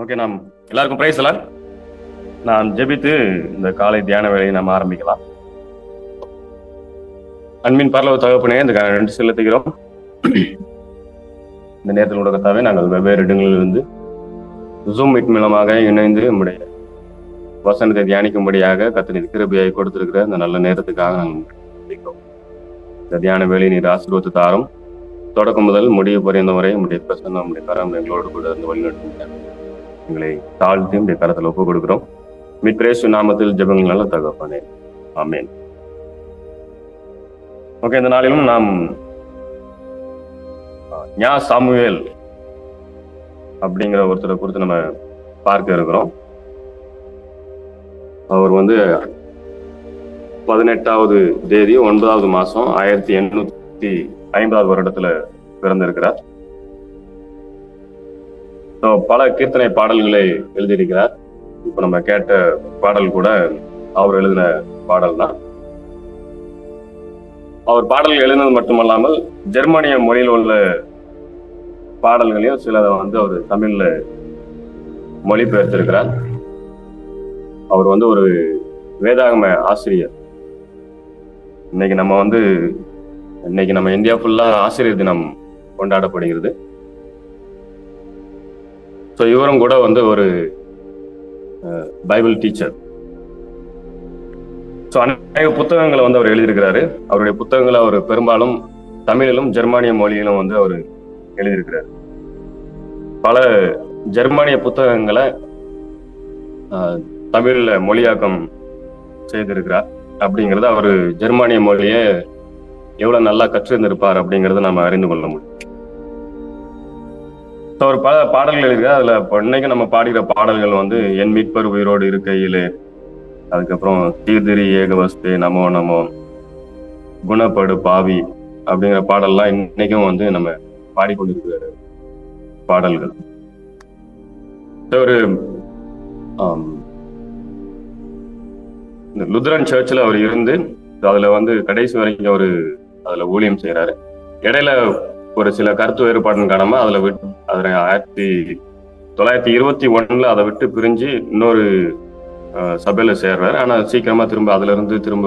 Okay, நாம் எல்லாருக்கும் price எல்லாம் நான் ஜெபித்து இந்த காலை தியான வேலையை நாம் ஆரம்பிக்கலாம். அன்பின் பரலோக தகப்பனே, இந்த ரெண்டு செலுத்துகிறோம். இந்த நேரத்தில் உலகத்தாவே நாங்கள் வெவ்வேறு இடங்களிலிருந்து ஜூம் மீட் மூலமாக இணைந்து நம்முடைய வசனத்தை தியானிக்கும்படியாக கர்த்தர் கிருபையை கொடுத்திருக்கிற இந்த நல்ல நேரத்துக்காக நாங்கள் இந்த தியான வேலையை நீர் ஆசீர்வதித்து தாரும். தொடக்கம் முதல் முடிவு பரியந்த வரை நம்முடைய பிரசன்னம், நம்முடைய கரம் எங்களோடு கூட இருந்து வழிநடத்துங்க. எங்களை தாழ்த்தி நம்முடைய கரத்தில் ஒப்புக் கொடுக்கிறோம். மீட்பு நாமத்தில் ஜெபங்கள் நல்ல தகப்பனே, ஆமென். ஓகே, இந்த நாளிலும் நாம் ஞா சாமுவேல் அப்படிங்கிற ஒருத்தரை குறித்து நம்ம பார்க்க இருக்கிறோம். அவர் 18வது தேதி 9வது மாசம் 1850 வருடத்துல பிறந்திருக்கிறார். பல கீர்த்தனை பாடல்களை எழுதியிருக்கிறார். இப்ப நம்ம கேட்ட பாடல் கூட அவர் எழுதின பாடல் தான். அவர் பாடல்கள் எழுதினது மட்டுமல்லாமல் ஜெர்மனிய மொழியில் உள்ள பாடல்களையும் சில அவர் தமிழ்ல மொழிபெயர்த்திருக்கிறார். அவர் ஒரு வேதாகம ஆசிரியர். இன்னைக்கு நம்ம இந்தியா ஃபுல்லா ஆசிரியர் தினம் கொண்டாடப்படுகிறது. ஸோ இவரும் கூட ஒரு பைபிள் டீச்சர். ஸோ அநேக புத்தகங்களை அவர் எழுதியிருக்கிறாரு. அவருடைய புத்தகங்களை அவர் பெரும்பாலும் தமிழிலும் ஜெர்மானிய மொழியிலும் அவர் எழுதியிருக்கிறார். பல ஜெர்மானிய புத்தகங்களை தமிழ்ல மொழியாக்கம் செய்திருக்கிறார். அப்படிங்கிறது அவர் ஜெர்மானிய மொழியை எவ்வளவு நல்லா கற்றிருந்திருப்பார் அப்படிங்கறத நம்ம அறிந்து கொள்ள முடியும். ஒரு பல பாடல்கள் இருக்கு. அதுல இன்னைக்கு நம்ம பாடுகிற பாடல்கள் என் மீட்பர் உயிரோடு இருக்கையிலே, அதுக்கப்புறம் தீர்திரி ஏகவஸ்தே, நமோ நமோ, குணப்படு பாவி அப்படிங்கிற பாடல்லாம் இன்னைக்கும் நம்ம பாடிக்கொண்டிருக்கிற பாடல்கள். ஒரு லுத்ரன் சர்ச்சில் அவர் இருந்து அதுல கடைசி வரைக்கும் அதுல ஊழியம் செய்யறாரு. இடையில ஒரு சில கருத்து வேறுபாடுன்னு காரணமா அதுல 1921 அதை விட்டு பிரிஞ்சு இன்னொரு சபையில சேர்றாரு. ஆனா சீக்கிரமா அதுல இருந்து திரும்ப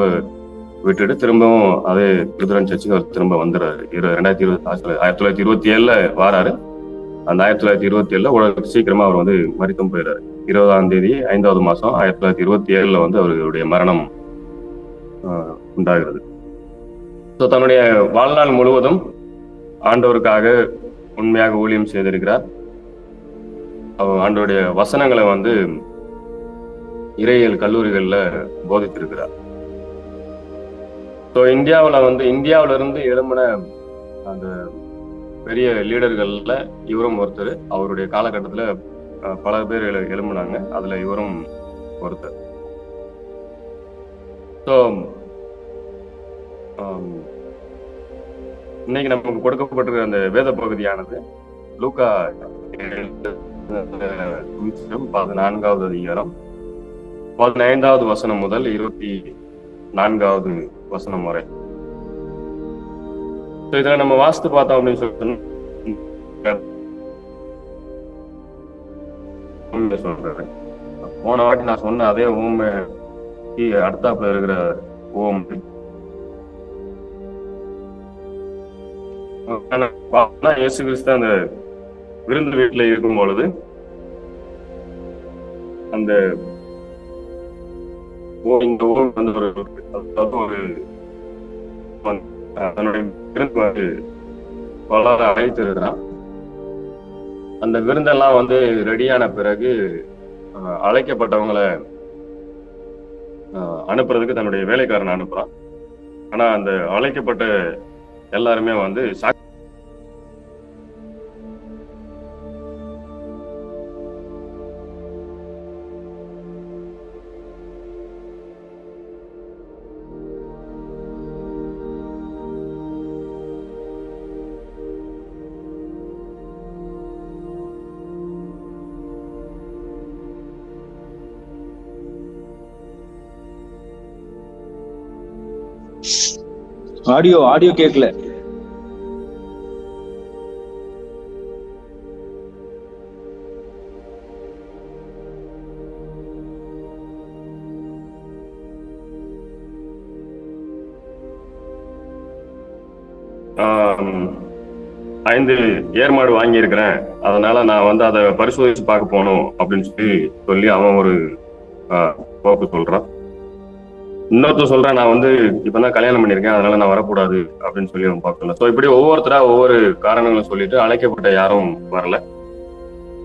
விட்டுட்டு திரும்பவும் அதே லுத்ரன் சர்ச்சுக்கு அவர் திரும்ப வந்துடுறாரு. 1927 வாராரு. அந்த 1927 சீக்கிரமா அவர் மரித்தும் போயிடுறாரு. 20ஆம் தேதி 5வது மாசம் 1927 அவருடைய மரணம் உண்டாகிறது. தன்னுடைய வாழ்நாள் முழுவதும் ஆண்டவருக்காக உண்மையாக ஊழியம் செய்திருக்கிறார். ஆண்டவருடைய வசனங்களை இறையியல் கல்லூரிகள்ல போதித்திருக்கிறார். இந்தியாவில இருந்து எழும்பின அந்த பெரிய லீடர்கள்ல இவரும் ஒருத்தர். அவருடைய காலகட்டத்துல பல பேர் எழும்பினாங்க. அதுல இவரும் ஒருத்தர். இன்னைக்கு நமக்கு கொடுக்கப்பட்டிருக்கிற அந்த வேத பகுதியானது லூக்கா 14வது அதிகாரம் 15வது வசனம் முதல் 24வது வசனம் வரை. இதுல நம்ம வாசித்து பார்த்தோம் அப்படின்னு சொல்றேன். போன வாட்டி நான் சொன்ன அதே ஊமை அடுத்தாப்புல இருக்கிற ஓம் இயேசு கிறிஸ்து அந்த விருந்து வீட்டுல இருக்கும் பொழுது அந்த தன்னுடைய விருந்து பலரை அழைத்து இருக்கிறான். அந்த விருந்தெல்லாம் ரெடியான பிறகு அழைக்கப்பட்டவங்களை அனுப்புறதுக்கு தன்னுடைய வேலைக்காரனை அனுப்புறான். ஆனா அந்த அழைக்கப்பட்ட எல்லாருமே ஆடியோ கேட்கல. ஆம், 5 ஏர்மாடு வாங்கியிருக்கிறேன், அதனால நான் வந்து அதை பரிசோதிச்சு பார்க்க போகணும் அப்படின்னு சொல்லி அவன் ஒரு போக்கு சொல்றான். இன்னொருத்தர் சொல்றேன், நான் வந்து இப்பதான் கல்யாணம் பண்ணியிருக்கேன், அதனால நான் வரக்கூடாது அப்படின்னு சொல்லி அவன் பார்க்கல. ஸோ இப்படி ஒவ்வொருத்தரா ஒவ்வொரு காரணங்களை சொல்லிட்டு அழைக்கப்பட்ட யாரும் வரல.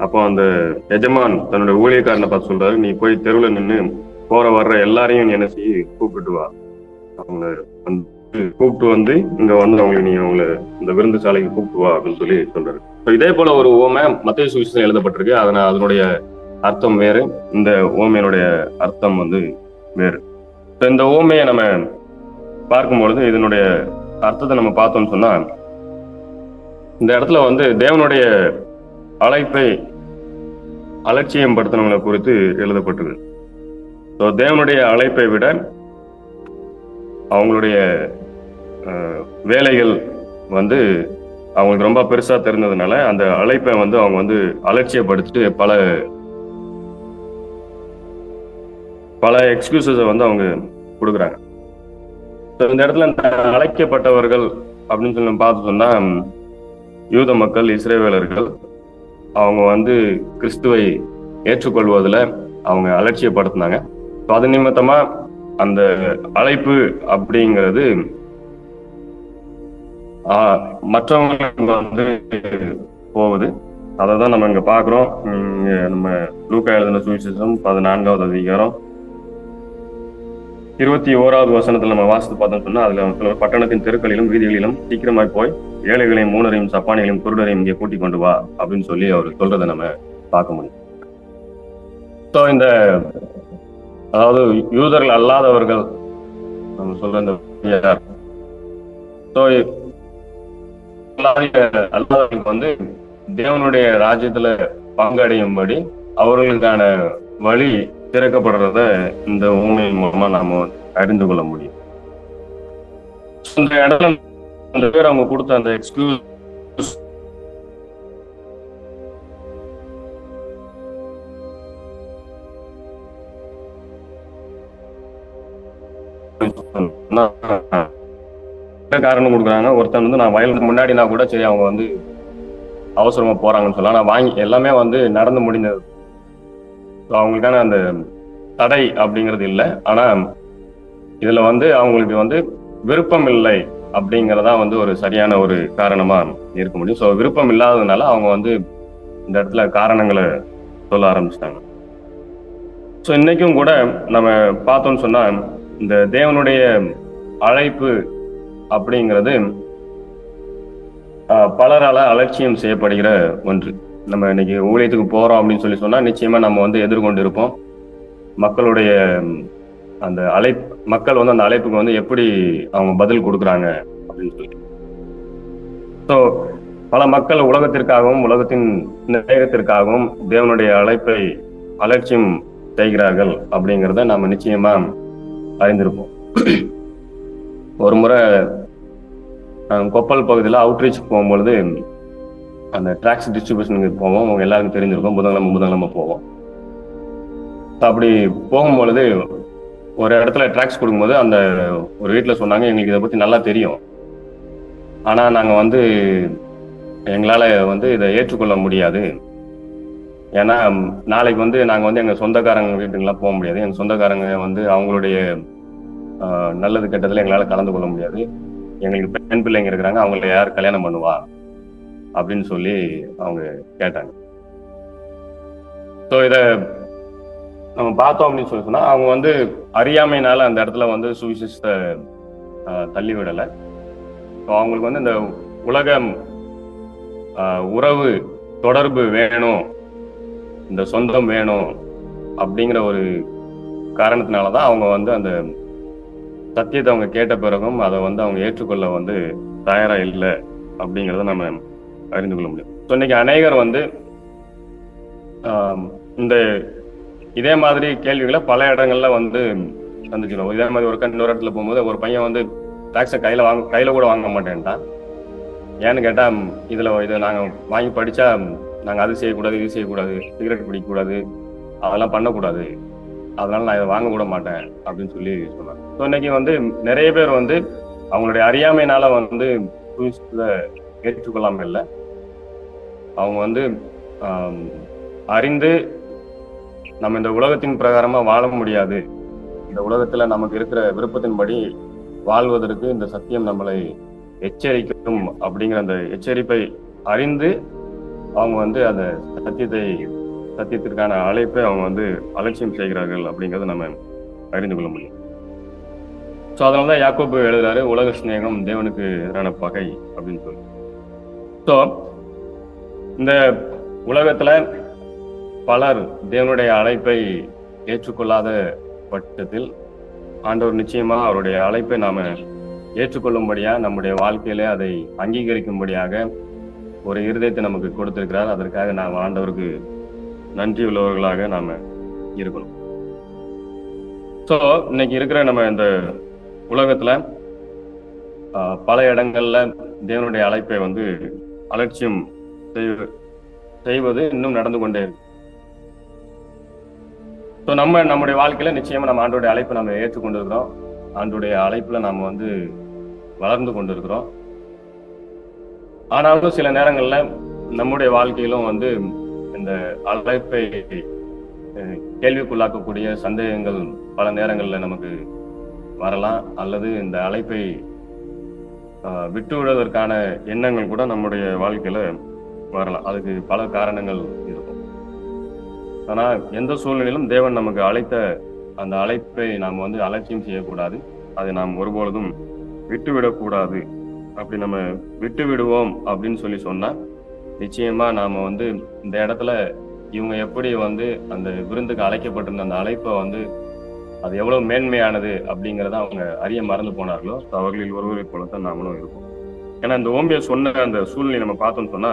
அப்போ அந்த எஜமான் தன்னுடைய ஊழியக்காரனை பார்த்து சொல்றாரு, நீ போய் தெருவில் நின்று போற வர்ற எல்லாரையும் நீ என்ன செய்ய கூப்பிட்டு வா, அவங்கள வந்து கூப்பிட்டு வந்து இங்க வந்து அவங்களுக்கு நீ அவங்கள இந்த விருந்து சாலைக்கு கூப்பிட்டு வா அப்படின்னு சொல்லி சொல்றாரு. இதே போல ஒரு ஓமை மத்தேயு சுவிசேஷத்தில் எழுதப்பட்டிருக்கு. அதனுடைய அர்த்தம் வேறு, இந்த ஓமையினுடைய அர்த்தம் வந்து வேறு. இந்த ஓமையை நம்ம பார்க்கும்பொழுது இதனுடைய அர்த்தத்தை நம்ம பார்த்தோம்னு சொன்னா, இந்த இடத்துல வந்து தேவனுடைய அழைப்பை அலட்சியம் படுத்தினவங்களை குறித்து எழுதப்பட்டது. ஸோ தேவனுடைய அழைப்பை விட அவங்களுடைய வேலைகள் வந்து அவங்களுக்கு ரொம்ப பெருசா தெரிஞ்சதுனால அந்த அழைப்பை வந்து அவங்க வந்து அலட்சியப்படுத்திட்டு பல எக்ஸ்கியூசஸை வந்து அவங்க கொடுக்குறாங்க. இந்த இடத்துல அழைக்கப்பட்டவர்கள் அப்படின்னு சொல்லி பார்த்து சொன்னா, யூத மக்கள், இஸ்ரவேலர்கள், அவங்க வந்து கிறிஸ்துவை ஏற்றுக்கொள்வதில் அவங்க அலட்சியப்படுத்தினாங்க. அது நிமித்தமா அந்த அழைப்பு அப்படிங்கிறது மற்றவங்களுக்கு வந்து போகுது. அதை தான் நம்ம இங்க பாக்குறோம். நம்ம லூக்கா எழுதின சுவிசேஷம் 14வது அதிகாரம் 21வது வசனத்துல நம்ம வாசித்து பார்த்தோம்னு சொன்னா, அதுல பட்டணத்தின் தெருக்களிலும் வீதிகளிலும் சீக்கிரமாய் போய் ஏழைகளையும் மூணரையும் சப்பானிகளையும் குருடரையும் இங்கே கூட்டிக் கொண்டு வா அப்படின்னு சொல்லி அவர் சொல்றதை நம்ம பார்க்க முடியும். ஸோ இந்த அதாவது யூதர்கள் அல்லாதவர்கள் நம்ம சொல்ற இந்த அல்லாதவர்களுக்கு வந்து தேவனுடைய ராஜ்யத்துல பங்கடையும்படி அவர்களுக்கான வழி திறக்கப்படுறத இந்த ஊமையின் மூலமா நாம அறிந்து கொள்ள முடியும். இந்த இடத்துல அந்த பேர் அவங்க கொடுத்த அந்த எக்ஸ்கியூஸ் காரணம் கொடுக்குறாங்க. ஒருத்தன் வந்து நான் வயலுக்கு முன்னாடினா கூட சரி, அவங்க வந்து அவசரமா போறாங்கன்னு சொல்லலாம். நான் வாங்கி எல்லாமே வந்து நடந்து முடிந்தது, அவங்களுக்கான அந்த தடை அப்படிங்கிறது இல்லை. ஆனா இதுல வந்து அவங்களுக்கு வந்து விருப்பம் இல்லை அப்படிங்கறதா வந்து ஒரு சரியான ஒரு காரணமா இருக்க முடியும். ஸோ விருப்பம் இல்லாததுனால அவங்க வந்து இந்த இடத்துல காரணங்களை சொல்ல ஆரம்பிச்சிட்டாங்க. ஸோ இன்னைக்கும் கூட நம்ம பார்த்தோம்னு சொன்னா, இந்த தேவனுடைய அழைப்பு அப்படிங்கிறது பலரால அலட்சியம் செய்யப்படுகிற ஒன்று. நம்ம இன்னைக்கு ஊழியத்துக்கு போறோம் அப்படின்னு சொல்லி சொன்னா நிச்சயமா நம்ம வந்து எதிர்கொண்டு இருப்போம். மக்களுடைய அந்த மக்கள் வந்து அந்த அழைப்புக்கு வந்து எப்படி அவங்க பதில் கொடுக்குறாங்க அப்படின்னு சொல்லி. ஸோ பல மக்கள் உலகத்திற்காகவும் உலகத்தின் நேரத்திற்காகவும் தேவனுடைய அழைப்பை அலட்சியம் செய்கிறார்கள் அப்படிங்கிறத நம்ம நிச்சயமா அறிந்திருப்போம். ஒரு முறை கொப்பல் பகுதியில் அவுட்ரீச் போகும்பொழுது அந்த டிராக்ஸ் டிஸ்ட்ரிபியூஷனுக்கு போவோம். அவங்க எல்லாருக்கும் தெரிஞ்சிருக்கும், புதன்கிழமை போவோம். அப்படி போகும்பொழுது ஒரு இடத்துல டிராக்ஸ் கொடுக்கும்போது அந்த ஒரு வீட்டில் சொன்னாங்க, எங்களுக்கு இதை பற்றி நல்லா தெரியும், ஆனால் நாங்கள் வந்து எங்களால் வந்து இதை ஏற்றுக்கொள்ள முடியாது. ஏன்னா நாளைக்கு வந்து நாங்கள் வந்து எங்கள் சொந்தக்காரங்க வீட்டுக்கெல்லாம் போக முடியாது. எங்கள் சொந்தக்காரங்க வந்து அவங்களுடைய நல்லது கெட்டதில் எங்களால் கலந்து கொள்ள முடியாது. எங்களுக்கு பெண் பிள்ளைங்க இருக்கிறாங்க, அவங்கள யார் கல்யாணம் பண்ணுவா அப்படின்னு சொல்லி அவங்க கேட்டாங்க. ஸோ இதை நம்ம பார்த்தோம் அப்படின்னு சொல்லி சொன்னா, அவங்க வந்து அறியாமையினால அந்த இடத்துல வந்து சுவிசேஷத்தை தள்ளி விடலை. ஸோ அவங்களுக்கு வந்து இந்த உலகம் உறவு தொடர்பு வேணும், இந்த சொந்தம் வேணும் அப்படிங்கிற ஒரு காரணத்தினாலதான் அவங்க வந்து அந்த சத்தியத்தை அவங்க கேட்ட பிறகும் அதை வந்து அவங்க ஏற்றுக்கொள்ள வந்து தயாரா இல்லை அப்படிங்கிறத நம்ம அறிந்து கொள்ள முடியும். ஸோ இன்னைக்கு அநேகர் வந்து இந்த இதே மாதிரி கேள்விகளை பல இடங்கள்ல வந்து சந்திச்சிடும். இதே மாதிரி இன்னொரு இடத்துல போகும்போது ஒரு பையன் வந்து டாக்ஸை கையில கூட வாங்க மாட்டேன்ட்டான். ஏன்னு கேட்டா, இதை நாங்க வாங்கி படிச்சா நாங்க அது செய்யக்கூடாது, இது செய்யக்கூடாது, சிகரெட் பிடிக்கக்கூடாது, அதெல்லாம் பண்ணக்கூடாது, அதனால நான் இதை வாங்க கூட மாட்டேன் அப்படின்னு சொல்லி சொன்னாங்க. ஸோ இன்னைக்கு வந்து நிறைய பேர் வந்து அவங்களுடைய அறியாமையினால வந்து கிறிஸ்துவ ஏற்றுக்கொள்ளாம இல்லை, அவங்க வந்து அறிந்து நம்ம இந்த உலகத்தின் பிரகாரமா வாழ முடியாது, இந்த உலகத்துல நமக்கு இருக்கிற விருப்பத்தின்படி வாழ்வதற்கு இந்த சத்தியம் நம்மளை எச்சரிக்கும் அப்படிங்கிற அந்த எச்சரிப்பை அறிந்து அவங்க வந்து அந்த சத்தியத்திற்கான அழைப்பை அவங்க வந்து அலட்சியம் செய்கிறார்கள் அப்படிங்கிறத நம்ம அறிந்து கொள்ள முடியும். ஸோ அதனாலதான் யாக்கோபு எழுதுறாரு, உலக சிநேகம் தேவனுக்கு எதிரான பகை அப்படின்னு சொல்லி. ஸோ இந்த உலகத்துல பலர் தேவனுடைய அழைப்பை ஏற்றுக்கொள்ளாத பட்சத்தில் ஆண்டவர் நிச்சயமா அவருடைய அழைப்பை நாம ஏற்றுக்கொள்ளும்படியா நம்முடைய வாழ்க்கையில அதை அங்கீகரிக்கும்படியாக ஒரு இருதயத்தை நமக்கு கொடுத்திருக்கிறார். அதற்காக நாம் ஆண்டவருக்கு நன்றி உள்ளவர்களாக நாம இருக்கணும். ஸோ இன்னைக்கு இருக்கிற நம்ம இந்த உலகத்துல பல இடங்கள்ல தேவனுடைய அழைப்பை வந்து அலட்சியம் செய்வது இன்னும் நடந்து கொண்டே இருக்கு. ஸோ நம்முடைய வாழ்க்கையில நிச்சயமா நம்ம ஆண்டோடைய அழைப்பை நம்ம ஏற்றுக்கொண்டிருக்கிறோம், ஆண்டோடைய அழைப்புல நாம வந்து வளர்ந்து கொண்டிருக்கிறோம். ஆனாலும் சில நேரங்கள்ல நம்முடைய வாழ்க்கையிலும் வந்து இந்த அழைப்பை கேள்விக்குள்ளாக்கக்கூடிய சந்தேகங்கள் பல நேரங்கள்ல நமக்கு வரலாம், அல்லது இந்த அழைப்பை விட்டு விடுவதற்கான எண்ணங்கள் கூட நம்முடைய வாழ்க்கையில வரலாம். அதுக்கு பல காரணங்கள் இருக்கும். ஆனா எந்த சூழ்நிலையிலும் தேவன் நமக்கு அழைத்த அந்த அழைப்பை நாம் வந்து அலட்சியம் செய்யக்கூடாது, அதை நாம் ஒருபொழுதும் விட்டுவிடக்கூடாது. அப்படி நம்ம விட்டு விடுவோம் அப்படின்னு சொன்னா நிச்சயமா நாம வந்து இந்த இடத்துல இவங்க எப்படி வந்து அந்த விருந்துக்கு அழைக்கப்பட்டிருந்த அந்த அழைப்பை வந்து அது எவ்வளவு மேன்மையானது அப்படிங்கிறத அவங்க அறிய மறந்து போனார்களோ அவர்களில் ஒருவரை போலத்தான் நாமளும் இருப்போம். ஏன்னா இந்த ஓம்பியர் சொன்ன அந்த சூழ்நிலை நம்ம பார்த்தோம்னு சொன்னா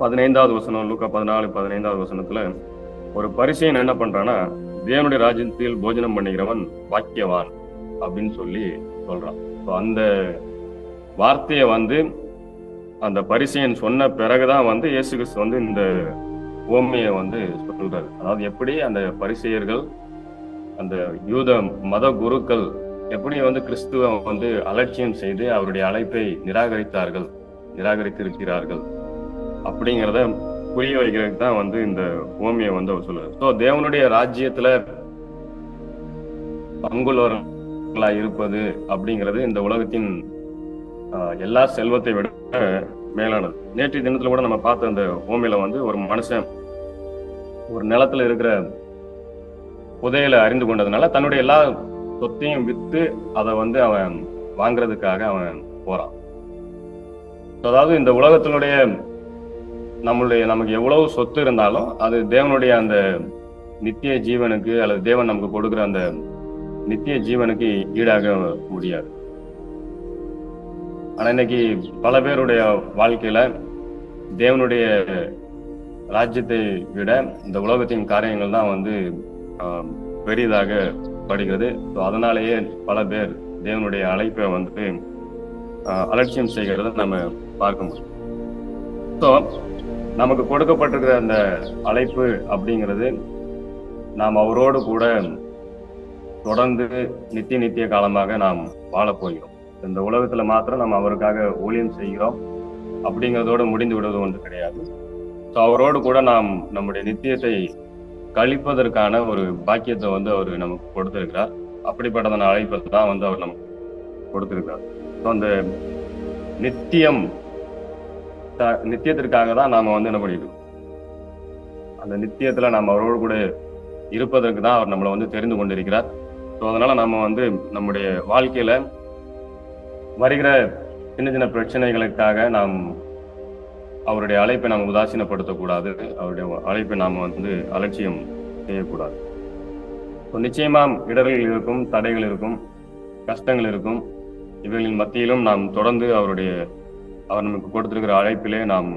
15வது வசனம், லூக்கா 14:15 வசனத்துல ஒரு பரிசேயன் என்ன பண்றான்னா, தேவனுடைய ராஜ்யத்தில் போஜனம் பண்ணுகிறவன் பாக்கியவான் அப்படின்னு சொல்றான். அந்த வார்த்தையை வந்து அந்த பரிசேயன் சொன்ன பிறகுதான் வந்து இயேசு கிறிஸ்து வந்து இந்த ஓமையை வந்து சொல்றாரு. அதாவது எப்படி அந்த பரிசேயர்கள் அந்த யூத மத குருக்கள் எப்படி வந்து கிறிஸ்துவ வந்து அலட்சியம் செய்து அவருடைய அழைப்பை நிராகரித்திருக்கிறார்கள் அப்படிங்கிறத புரிய வைக்கிறதுக்கு தான் வந்து இந்த ஓமியை வந்து அவர் சொல்றாரு. ஸோ தேவனுடைய ராஜ்யத்துல பங்குள்ளவர்களா இருப்பது அப்படிங்கிறது இந்த உலகத்தின் எல்லா செல்வத்தை விட மேலானது. நேற்றைய தினத்துல கூட நம்ம பார்த்த அந்த ஓமையில வந்து ஒரு மனுஷன் ஒரு நிலத்துல இருக்கிற புதையலை அறிந்து கொண்டதுனால தன்னுடைய எல்லா சொத்தையும் வித்து அதை வந்து அவன் வாங்குறதுக்காக அவன் போறான். அதாவது இந்த உலகத்தினுடைய நமக்கு எவ்வளவு சொத்து இருந்தாலும் அது தேவனுடைய அந்த நித்திய ஜீவனுக்கு அல்லது தேவன் நமக்கு கொடுக்கிற அந்த நித்திய ஜீவனுக்கு ஈடாக முடியாது. ஆனா இன்னைக்கு பல பேருடைய வாழ்க்கையில தேவனுடைய ராஜ்யத்தை விட இந்த உலகத்தின் காரியங்கள் தான் வந்து பெரிதாக படுகிறது. அதனாலேயே பல பேர் தேவனுடைய அழைப்பை வந்து அலட்சியம் செய்கிறத நம்ம பார்க்க முடியும். ஸோ நமக்கு கொடுக்கப்பட்டிருக்கிற அந்த அழைப்பு அப்படிங்கிறது நாம் அவரோடு கூட தொடர்ந்து நித்திய காலமாக நாம் வாழப் போகிறோம். இந்த உலகத்துல மாத்திரம் நம்ம அவருக்காக ஊழியம் செய்கிறோம் அப்படிங்கிறதோடு முடிந்து விடுவது ஒன்று கிடையாது. ஸோ அவரோடு கூட நாம் நம்முடைய நித்தியத்தை கழிப்பதற்கான ஒரு பாக்கியத்தை வந்து அவர் நமக்கு கொடுத்திருக்கிறார். அப்படிப்பட்டதான அழைப்பை தான் வந்து அவர் நமக்கு கொடுத்திருக்கிறார். ஸோ அந்த நித்தியத்திற்காக தான் நாம வந்து என்ன பண்ணிருக்கோம், அந்த நித்தியத்துல நாம் அவரோடு கூட இருப்பதற்கு தான் அவர் நம்மளை வந்து தெரிந்து கொண்டிருக்கிறார். ஸோ அதனால நம்ம வந்து நம்முடைய வாழ்க்கையில வருகிற சின்ன பிரச்சனைகளுக்காக நாம் அவருடைய அழைப்பை நாம் உதாசீனப்படுத்தக்கூடாது, அவருடைய அழைப்பை நாம் வந்து அலட்சியம் செய்யக்கூடாது. நிச்சயமா இடர்கள் இருக்கும், தடைகள் இருக்கும், கஷ்டங்கள் இருக்கும். இவைகளின் மத்தியிலும் நாம் தொடர்ந்து அவர் நமக்கு கொடுத்திருக்கிற அழைப்பிலே நாம்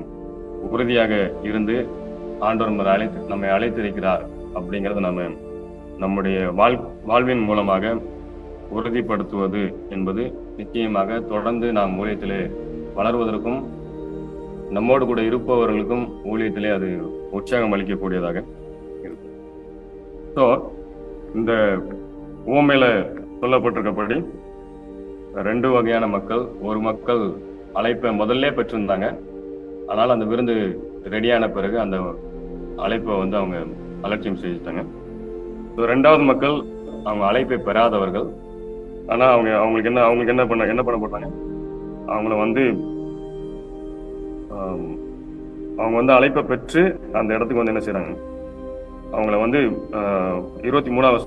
உறுதியாக இருந்து ஆண்டவர் நம்மை அழைத்திருக்கிறார் அப்படிங்கிறத நம்ம நம்முடைய வாழ்வின் மூலமாக உறுதிப்படுத்துவது என்பது நிச்சயமாக தொடர்ந்து நாம் ஊழியத்திலே வளர்வதற்கும் நம்மோடு கூட இருப்பவர்களுக்கும் ஊழியத்திலே அது உற்சாகம் அளிக்கக்கூடியதாக இருக்கும். ஸோ இந்த ஊமையில சொல்லப்பட்டிருக்கப்படி ரெண்டு வகையான மக்கள். ஒரு மக்கள் அழைப்பை முதல்ல பெற்றிருந்தாங்க, ஆனால் அந்த விருந்து ரெடியான பிறகு அந்த அழைப்பை வந்து அவங்க அலட்சியம் செஞ்சுட்டாங்க. ரெண்டாவது மக்கள் அவங்க அழைப்பை பெறாதவர்கள். ஆனா அவங்களுக்கு என்ன பண்ண போட்டாங்க, அவங்கள வந்து அவங்க வந்து அழைப்பை பெற்று அந்த இடத்துக்கு வந்து என்ன செய்யறாங்க, அவங்கள வந்து 23வது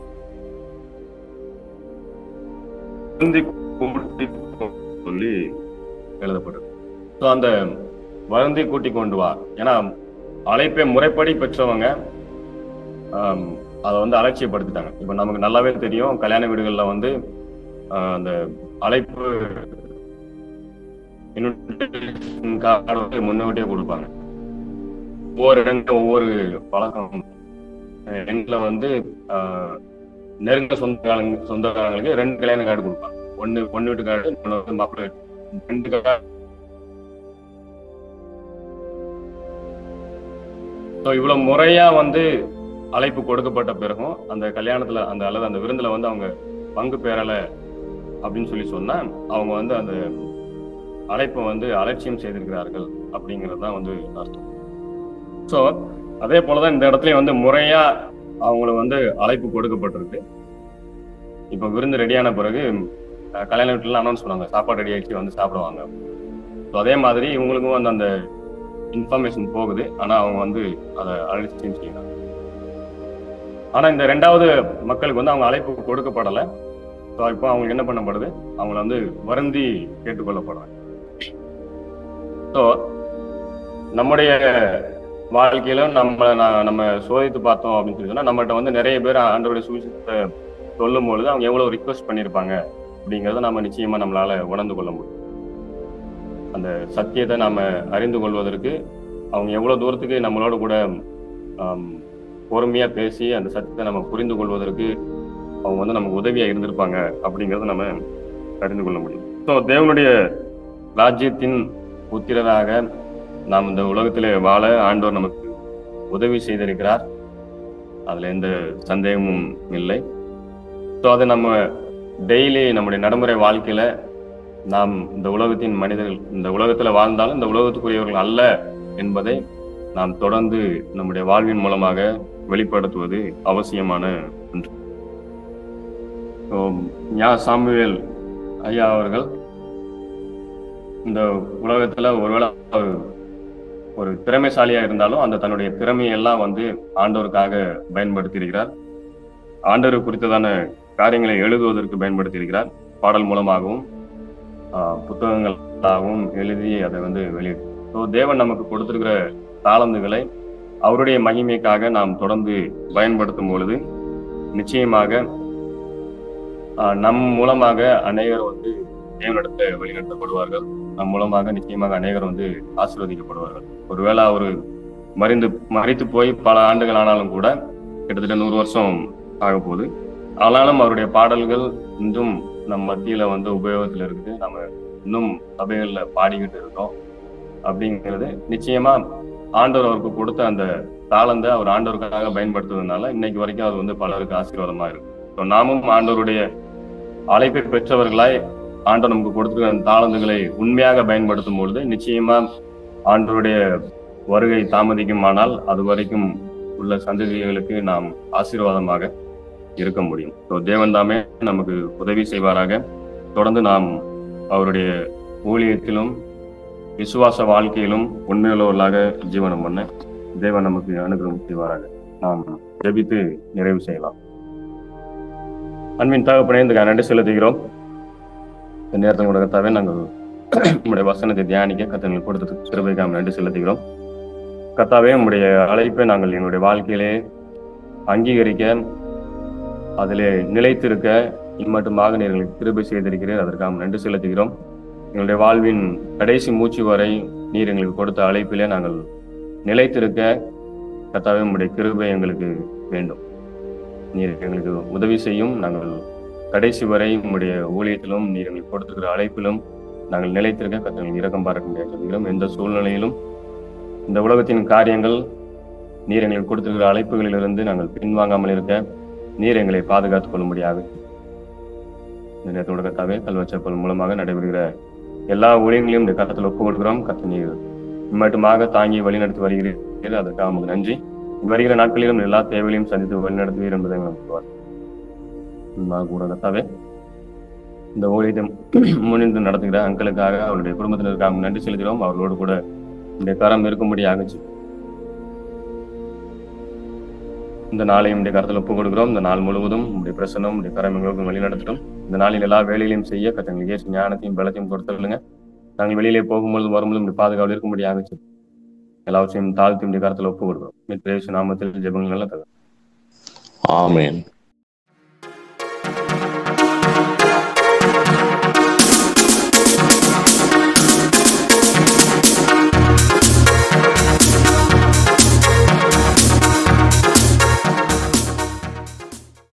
சொல்லி எழுதப்பட்டது. ஸோ அந்த வருந்தி கூட்டி கொண்டு வா, ஏன்னா அழைப்பை முறைப்படி பெற்றவங்க அதை வந்து அலட்சியப்படுத்திட்டாங்க. இப்ப நமக்கு நல்லாவே தெரியும், கல்யாண வீடுகள்ல வந்து அந்த அழைப்பு முன்னோட்டியே கொடுப்பாங்க. ஒவ்வொரு இடங்களும் ஒவ்வொரு பழக்கம். எங்களை வந்து நெருங்க சொந்தக்காரங்களுக்கு 2 கல்யாண கார்டு கொடுப்பாங்க. ஒன்னு வீட்டு கார்டு, இன்னொன்று மாப்பிள்ளை 2 கார்டு. இவ்வளவு முறையா வந்து அழைப்பு கொடுக்கப்பட்ட பிறகும் அந்த கல்யாணத்துல அல்லது அந்த விருந்துல வந்து அவங்க பங்கு பெறல அப்படின்னு சொல்லி சொன்னா அவங்க வந்து அந்த அழைப்பை வந்து அலட்சியம் செய்திருக்கிறார்கள் அப்படிங்கிறது தான் வந்து அர்த்தம். ஸோ அதே போலதான் இந்த இடத்துலயும் வந்து முறையா அவங்கள வந்து அழைப்பு கொடுக்கப்பட்டிருக்கு. இப்ப விருந்து ரெடியான பிறகு கல்யாண வீட்டுல அனௌன்ஸ் பண்ணுவாங்க, சாப்பாடு ரெடி ஆயிடுச்சு வந்து சாப்பிடுவாங்க. ஸோ அதே மாதிரி இவங்களுக்கும் வந்து அந்த இன்ஃபர்மேஷன் போகுது, ஆனா அவங்க வந்து அதை அலட்சியம் செய்யறாங்க. ஆனா இந்த 2வது மக்களுக்கு வந்து அவங்க அழைப்பு கொடுக்கப்படலை. ஸோ இப்போ அவங்களுக்கு என்ன பண்ணப்படுது, அவங்கள வந்து வருந்தி கேட்டுக்கொள்ளப்படுறாங்க. ஸோ நம்முடைய வாழ்க்கையில நம்ம சோதித்து பார்த்தோம் அப்படின்னு சொல்லி சொன்னா, நம்மகிட்ட வந்து நிறைய பேர் ஆண்டவருடைய சுவிசேஷத்தை சொல்லும் பொழுது அவங்க எவ்வளவு ரிக்வெஸ்ட் பண்ணியிருப்பாங்க அப்படிங்கிறத நம்ம நிச்சயமா நம்மளால உணர்ந்து கொள்ள முடியும். அந்த சத்தியத்தை நாம அறிந்து கொள்வதற்கு அவங்க எவ்வளவு தூரத்துக்கு நம்மளோட கூட பொறுமையா பேசி அந்த சத்தியத்தை நம்ம புரிந்து கொள்வதற்கு அவங்க வந்து நமக்கு உதவியா இருந்திருப்பாங்க அப்படிங்கிறத நம்ம அறிந்து கொள்ள முடியும். ஸோ தேவனுடைய ராஜ்யத்தின் புத்திரராக நாம் இந்த உலகத்திலே வாழ ஆண்டவர் நமக்கு உதவி செய்திருக்கிறார், அதுல எந்த சந்தேகமும் இல்லை. ஸோ அதை நம்ம டெய்லி நம்முடைய நடைமுறை வாழ்க்கையில நாம் இந்த உலகத்தின் மனிதர்கள், இந்த உலகத்துல வாழ்ந்தாலும் இந்த உலகத்துக்குரியவர்கள் அல்ல என்பதை நாம் தொடர்ந்து நம்முடைய வாழ்வின் மூலமாக வெளிப்படுத்துவது அவசியமான ஒன்று. சாமுவேல் ஐயா அவர்கள் இந்த உலகத்துல ஒருவேளை ஒரு திறமைசாலியா இருந்தாலும் அந்த தன்னுடைய திறமையெல்லாம் வந்து ஆண்டவருக்காக பயன்படுத்தி இருக்கிறார். ஆண்டவர் குறித்ததான காரியங்களை எழுதுவதற்கு பயன்படுத்தி இருக்கிறார். பாடல் மூலமாகவும் புத்தகங்களாகவும் எழுதி அதை வந்து வெளியிட்டு. ஸோ தேவன் நமக்கு கொடுத்திருக்கிற தாளந்துகளை அவருடைய மகிமைக்காக நாம் தொடர்ந்து பயன்படுத்தும் பொழுது நிச்சயமாக நம் மூலமாக அநேகர் வந்து தேவனிடத்தை வழிநடத்தப்படுவார்கள். நம் மூலமாக நிச்சயமாக அநேகர் வந்து ஆசீர்வதிக்கப்படுவார்கள். ஒருவேளை அவரு மறித்து போய் பல ஆண்டுகள் ஆனாலும் கூட, கிட்டத்தட்ட 100 வருஷம் ஆக போகுது, ஆனாலும் அவருடைய பாடல்கள் இன்றும் நம் மத்தியில வந்து உபயோகத்துல இருக்குது. நம்ம இன்னும் சபைகள்ல பாடிக்கிட்டு இருக்கோம். அப்படிங்கிறது நிச்சயமா ஆண்டவர் அவருக்கு கொடுத்த அந்த தாளந்தை அவர் ஆண்டவருக்காக பயன்படுத்துவதனால இன்னைக்கு வரைக்கும் அது வந்து பலருக்கு ஆசீர்வாதமா இருக்கு. ஸோ நாமும் ஆண்டவருடைய அழைப்பை பெற்றவர்களாய் ஆண்டவர் நமக்கு கொடுத்துருக்க அந்த தாளந்துகளை உண்மையாக பயன்படுத்தும் பொழுது நிச்சயமா ஆண்டவருடைய வருகை தாமதிக்குமானால் அது வரைக்கும் உள்ள சந்ததிகளுக்கு நாம் ஆசீர்வாதமாக இருக்க முடியும். ஸோ தேவன் தாமே நமக்கு உதவி செய்வாராக. தொடர்ந்து நாம் அவருடைய ஊழியத்திலும் விசுவாச வாழ்க்கையிலும் உண்மையுள்ளவர்களாக ஜீவனம் பண்ண தேவன் நமக்கு அனுகிரகம் செய்வாராக. நாம் ஜெபித்து நிறைவு செய்யலாம். அன்பின் தகப்பனே, இந்த நன்றி செலுத்துகிறோம். இந்த நேரத்தில் கூட கர்த்தாவே நாங்கள் உங்களுடைய வசனத்தை தியானிக்க கர்த்தர் கொடுத்ததுக்கு கிருபைக்காக நன்றி செலுத்துகிறோம். கர்த்தாவே, உங்களுடைய அழைப்பை நாங்கள் எங்களுடைய வாழ்க்கையிலே அங்கீகரிக்க, அதிலே நிலைத்திருக்க இம்மட்டுமாக நீங்கள் கிருபை செய்திருக்கிறீர். அதற்காக நன்றி செலுத்துகிறோம். எங்களுடைய வாழ்வின் கடைசி மூச்சு வரை நீர் எங்களுக்கு கொடுத்த அழைப்பிலே நாங்கள் நிலைத்திருக்க கர்த்தாவே உங்களுடைய கிருபை எங்களுக்கு வேண்டும். நீர் எங்களுக்கு உதவி செய்யும். நாங்கள் கடைசி வரை உங்களுடைய ஊழியத்திலும் நீர் எங்களுக்கு கொடுத்திருக்கிற அழைப்பிலும் நாங்கள் நிலைத்திருக்க கர்த்தர் இரக்கம் பார்க்க முடியாது. எந்த சூழ்நிலையிலும் இந்த உலகத்தின் காரியங்கள் நீர் எங்களுக்கு கொடுத்திருக்கிற அழைப்புகளிலிருந்து நாங்கள் பின்வாங்காமல் இருக்க நீர் எங்களை பாதுகாத்துக் கொள்ளும்படியாக இந்த நேரத்தோட கத்தாவே கல்வச்சப்பல் மூலமாக நடைபெறுகிற எல்லா ஊழியங்களையும் இந்த கருத்தில் ஒப்பு கொடுக்கிறோம். கத்த நீர் மட்டுமாக தாங்கி வழிநடத்தி வருகிறீர்கள். அதற்காக உங்களுக்கு நன்றி. வருகிற நாட்களிலும் எல்லா தேவைகளையும் சந்தித்து வழிநடத்துவீர் என்பதை கூட கத்தாவே இந்த ஊழியத்தை முன்னின்று நடத்துகிற அங்களுக்காக அவருடைய குடும்பத்தினருக்காக நன்றி செலுத்துகிறோம். அவர்களோடு கூட இந்த கரம் இருக்கும்படியாக இந்த நாளையும் உடைய கருத்தில் ஒப்புக் கொடுக்கிறோம். இந்த நாள் முழுவதும் உடைய பிரசனம் உடைய கரம் எங்களுக்கு வழி நடத்தட்டும். இந்த நாளில் எல்லா வேலைகளையும் செய்ய கத்தங்களுக்கு ஏற்ற ஞானத்தையும் பலத்தையும் கொடுத்துருங்க. நாங்கள் வெளியிலே போகும்பொழுது வரும்பொழுது பாதுகாவல் இருக்கும்படியாக எல்லாவற்றையும் தாழ்த்தி உடைய கருத்தில் ஒப்புக் கொடுக்கிறோம். நாமத்தில் ஜெபங்கள் நல்ல தகவல். ஆமென்.